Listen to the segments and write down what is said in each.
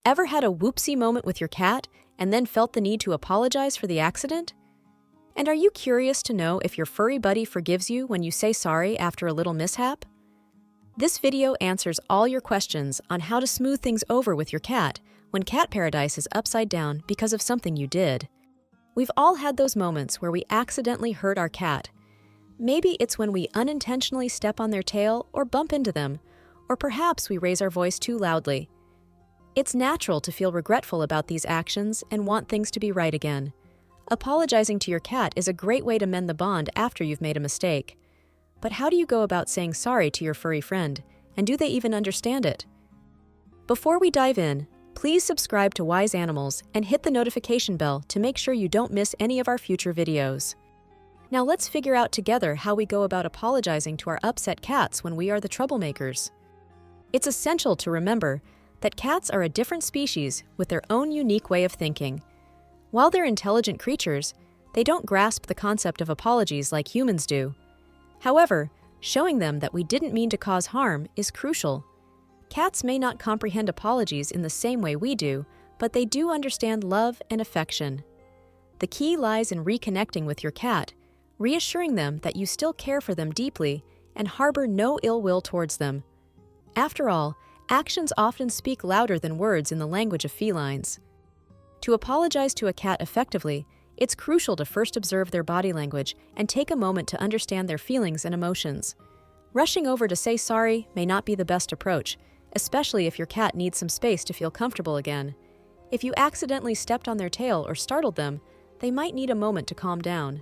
Ever had a whoopsie moment with your cat and then felt the need to apologize for the accident? And are you curious to know if your furry buddy forgives you when you say sorry after a little mishap? This video answers all your questions on how to smooth things over with your cat when cat paradise is upside down because of something you did. We've all had those moments where we accidentally hurt our cat. Maybe it's when we unintentionally step on their tail or bump into them, or perhaps we raise our voice too loudly. It's natural to feel regretful about these actions and want things to be right again. Apologizing to your cat is a great way to mend the bond after you've made a mistake. But how do you go about saying sorry to your furry friend, and do they even understand it? Before we dive in, please subscribe to Wise Animals and hit the notification bell to make sure you don't miss any of our future videos. Now let's figure out together how we go about apologizing to our upset cats when we are the troublemakers. It's essential to remember that cats are a different species with their own unique way of thinking. While they're intelligent creatures, they don't grasp the concept of apologies like humans do. However, showing them that we didn't mean to cause harm is crucial. Cats may not comprehend apologies in the same way we do, but they do understand love and affection. The key lies in reconnecting with your cat, reassuring them that you still care for them deeply and harbor no ill will towards them. After all, actions often speak louder than words in the language of felines. To apologize to a cat effectively, it's crucial to first observe their body language and take a moment to understand their feelings and emotions. Rushing over to say sorry may not be the best approach, especially if your cat needs some space to feel comfortable again. If you accidentally stepped on their tail or startled them, they might need a moment to calm down.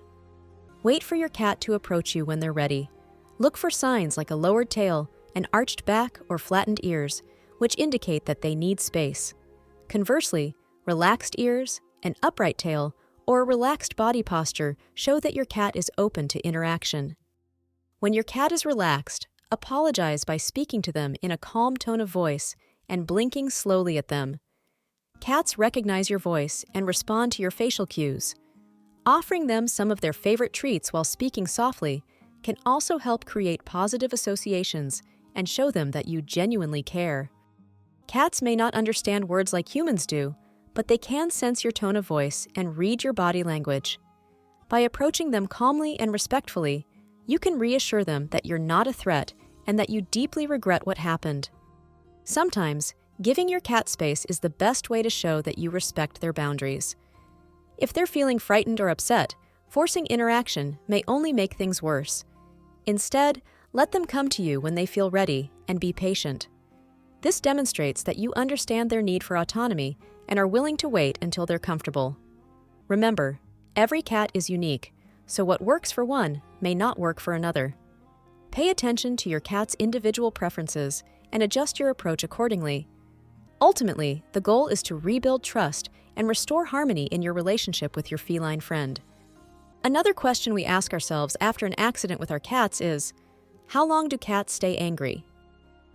Wait for your cat to approach you when they're ready. Look for signs like a lowered tail, an arched back, or flattened ears, which indicate that they need space. Conversely, relaxed ears, an upright tail, or a relaxed body posture show that your cat is open to interaction. When your cat is relaxed, apologize by speaking to them in a calm tone of voice and blinking slowly at them. Cats recognize your voice and respond to your facial cues. Offering them some of their favorite treats while speaking softly can also help create positive associations and show them that you genuinely care. Cats may not understand words like humans do, but they can sense your tone of voice and read your body language. By approaching them calmly and respectfully, you can reassure them that you're not a threat and that you deeply regret what happened. Sometimes, giving your cat space is the best way to show that you respect their boundaries. If they're feeling frightened or upset, forcing interaction may only make things worse. Instead, let them come to you when they feel ready and be patient. This demonstrates that you understand their need for autonomy and are willing to wait until they're comfortable. Remember, every cat is unique, so what works for one may not work for another. Pay attention to your cat's individual preferences and adjust your approach accordingly. Ultimately, the goal is to rebuild trust and restore harmony in your relationship with your feline friend. Another question we ask ourselves after an accident with our cats is, how long do cats stay angry?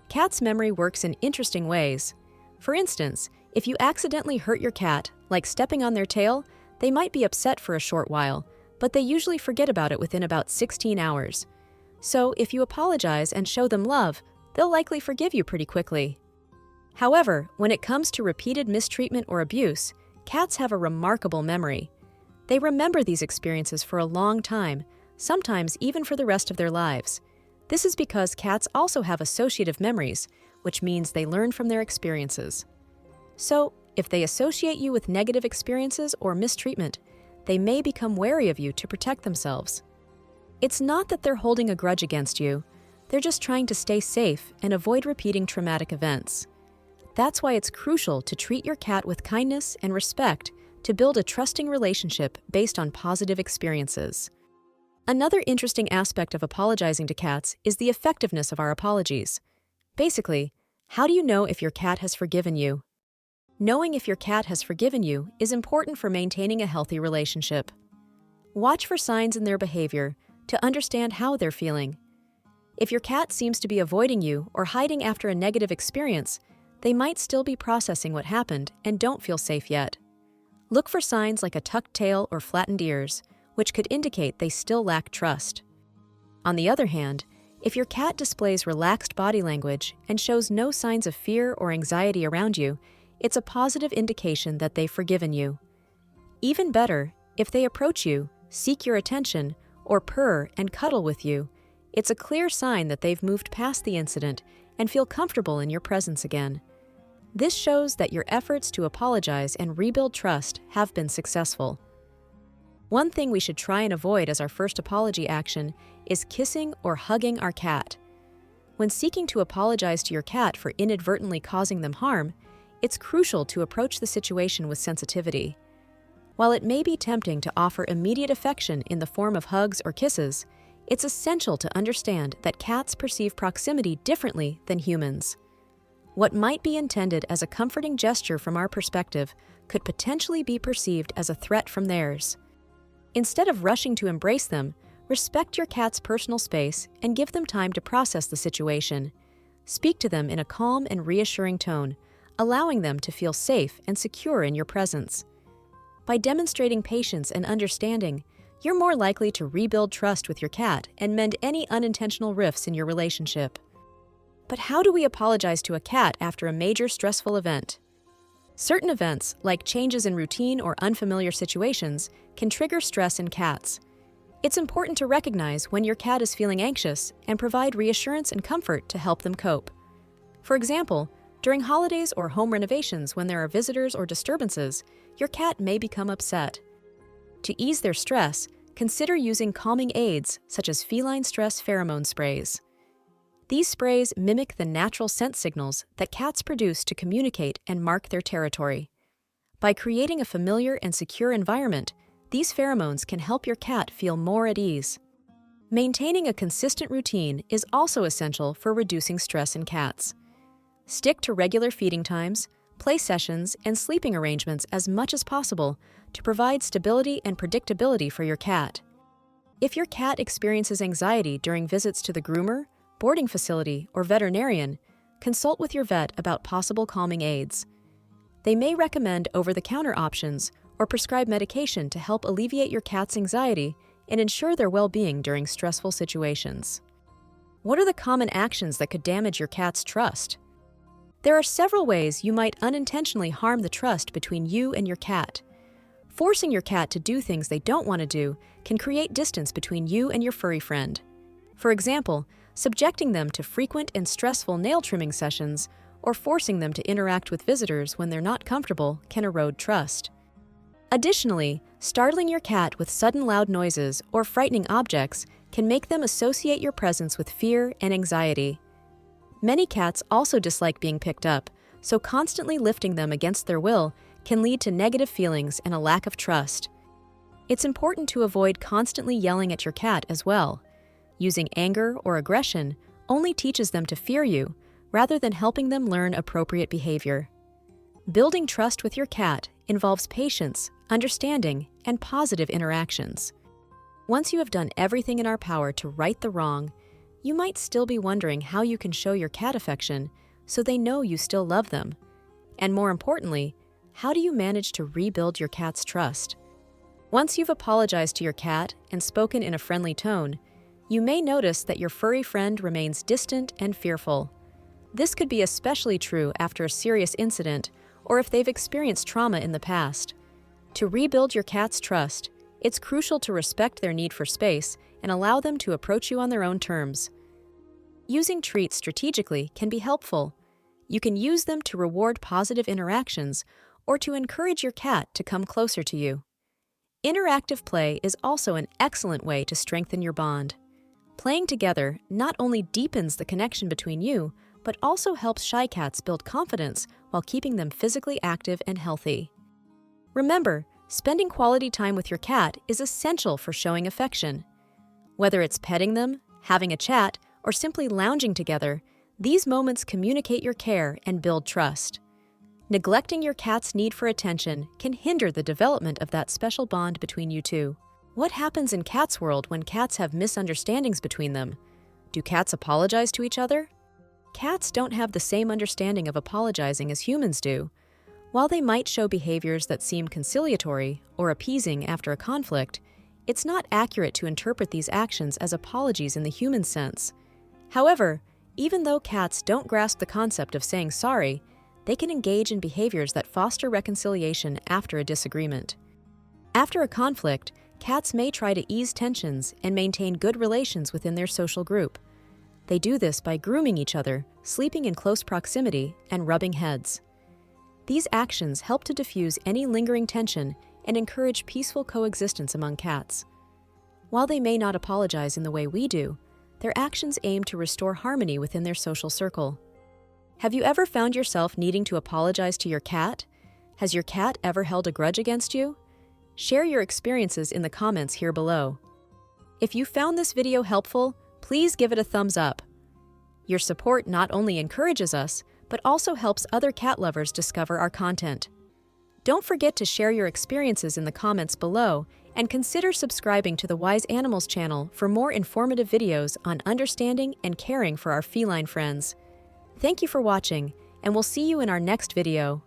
Cats' memory works in interesting ways. For instance, if you accidentally hurt your cat, like stepping on their tail, they might be upset for a short while, but they usually forget about it within about 16 hours. So if you apologize and show them love, they'll likely forgive you pretty quickly. However, when it comes to repeated mistreatment or abuse, cats have a remarkable memory. They remember these experiences for a long time, sometimes even for the rest of their lives. This is because cats also have associative memories, which means they learn from their experiences. So, if they associate you with negative experiences or mistreatment, they may become wary of you to protect themselves. It's not that they're holding a grudge against you, they're just trying to stay safe and avoid repeating traumatic events. That's why it's crucial to treat your cat with kindness and respect to build a trusting relationship based on positive experiences. Another interesting aspect of apologizing to cats is the effectiveness of our apologies. Basically, how do you know if your cat has forgiven you? Knowing if your cat has forgiven you is important for maintaining a healthy relationship. Watch for signs in their behavior to understand how they're feeling. If your cat seems to be avoiding you or hiding after a negative experience, they might still be processing what happened and don't feel safe yet. Look for signs like a tucked tail or flattened ears, which could indicate they still lack trust. On the other hand, if your cat displays relaxed body language and shows no signs of fear or anxiety around you, it's a positive indication that they've forgiven you. Even better, if they approach you, seek your attention, or purr and cuddle with you, it's a clear sign that they've moved past the incident and feel comfortable in your presence again. This shows that your efforts to apologize and rebuild trust have been successful. One thing we should try and avoid as our first apology action is kissing or hugging our cat. When seeking to apologize to your cat for inadvertently causing them harm, it's crucial to approach the situation with sensitivity. While it may be tempting to offer immediate affection in the form of hugs or kisses, it's essential to understand that cats perceive proximity differently than humans. What might be intended as a comforting gesture from our perspective could potentially be perceived as a threat from theirs. Instead of rushing to embrace them, respect your cat's personal space and give them time to process the situation. Speak to them in a calm and reassuring tone, allowing them to feel safe and secure in your presence. By demonstrating patience and understanding, you're more likely to rebuild trust with your cat and mend any unintentional rifts in your relationship. But how do we apologize to a cat after a major stressful event? Certain events, like changes in routine or unfamiliar situations, can trigger stress in cats. It's important to recognize when your cat is feeling anxious and provide reassurance and comfort to help them cope. For example, during holidays or home renovations when there are visitors or disturbances, your cat may become upset. To ease their stress, consider using calming aids such as feline stress pheromone sprays. These sprays mimic the natural scent signals that cats produce to communicate and mark their territory. By creating a familiar and secure environment, these pheromones can help your cat feel more at ease. Maintaining a consistent routine is also essential for reducing stress in cats. Stick to regular feeding times, play sessions, and sleeping arrangements as much as possible to provide stability and predictability for your cat. If your cat experiences anxiety during visits to the groomer, boarding facility, or veterinarian, consult with your vet about possible calming aids. They may recommend over-the-counter options or prescribe medication to help alleviate your cat's anxiety and ensure their well-being during stressful situations. What are the common actions that could damage your cat's trust? There are several ways you might unintentionally harm the trust between you and your cat. Forcing your cat to do things they don't want to do can create distance between you and your furry friend. For example, subjecting them to frequent and stressful nail trimming sessions or forcing them to interact with visitors when they're not comfortable can erode trust. Additionally, startling your cat with sudden loud noises or frightening objects can make them associate your presence with fear and anxiety. Many cats also dislike being picked up, so constantly lifting them against their will can lead to negative feelings and a lack of trust. It's important to avoid constantly yelling at your cat as well. Using anger or aggression only teaches them to fear you, rather than helping them learn appropriate behavior. Building trust with your cat involves patience, understanding, and positive interactions. Once you have done everything in our power to right the wrong, you might still be wondering how you can show your cat affection so they know you still love them. And more importantly, how do you manage to rebuild your cat's trust? Once you've apologized to your cat and spoken in a friendly tone, you may notice that your furry friend remains distant and fearful. This could be especially true after a serious incident or if they've experienced trauma in the past. To rebuild your cat's trust, it's crucial to respect their need for space and allow them to approach you on their own terms. Using treats strategically can be helpful. You can use them to reward positive interactions or to encourage your cat to come closer to you. Interactive play is also an excellent way to strengthen your bond. Playing together not only deepens the connection between you, but also helps shy cats build confidence while keeping them physically active and healthy. Remember, spending quality time with your cat is essential for showing affection. Whether it's petting them, having a chat, or simply lounging together, these moments communicate your care and build trust. Neglecting your cat's need for attention can hinder the development of that special bond between you two. What happens in cats' world when cats have misunderstandings between them? Do cats apologize to each other? Cats don't have the same understanding of apologizing as humans do. While they might show behaviors that seem conciliatory or appeasing after a conflict, it's not accurate to interpret these actions as apologies in the human sense. However, even though cats don't grasp the concept of saying sorry, they can engage in behaviors that foster reconciliation after a disagreement. After a conflict, cats may try to ease tensions and maintain good relations within their social group. They do this by grooming each other, sleeping in close proximity, and rubbing heads. These actions help to diffuse any lingering tension and encourage peaceful coexistence among cats. While they may not apologize in the way we do, their actions aim to restore harmony within their social circle. Have you ever found yourself needing to apologize to your cat? Has your cat ever held a grudge against you? Share your experiences in the comments here below. If you found this video helpful, please give it a thumbs up. Your support not only encourages us, but also helps other cat lovers discover our content. Don't forget to share your experiences in the comments below and consider subscribing to the Wise Animals channel for more informative videos on understanding and caring for our feline friends. Thank you for watching, and we'll see you in our next video.